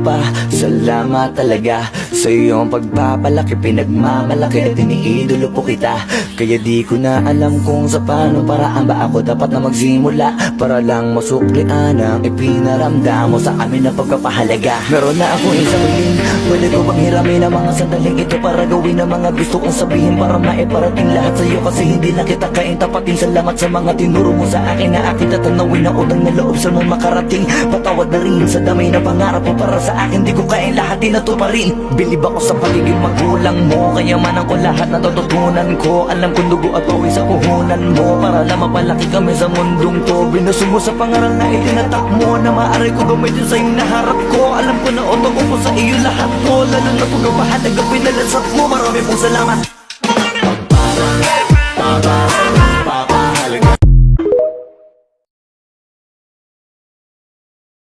pa. Salamat talaga sa iyong pagpapalaki, pinagmamalaki at iniidolo po kita. Kaya di ko na alam kung sa paano paraan ba ako dapat na magsimula, para lang masuklian ang ipinaramdam mo sa amin na pagpapahalaga. Meron na akong isang hiling, pwede ko bang hiramin ang mga sandaling ito para gawin ang mga gusto kong sabihin, para maiparating lahat sa iyo kasi hindi lang kita kain tapatin. Salamat sa mga tinuro mo sa akin na akin tatanawin na utang na loob sa mong makarating. Patawad na rin sa dami na pangarap mo para sa akin, di ko kain lahat na to pa rin. Bilib ako sa pagiging magulang mo, kayamanan ko lahat na tututunan ko. Alam kong dugo at pawis sa puhunan mo para lang mapalaki kami sa mundong to. Binusog mo sa pangaral na itinatak mo na maaari ko gamitin sa iyong naharap ko. Alam ko na otoko ko sa iyo lahat mo, lalo na pagkapahalaga pinalasap mo. Marami pong salamat. Pagpapasalamat.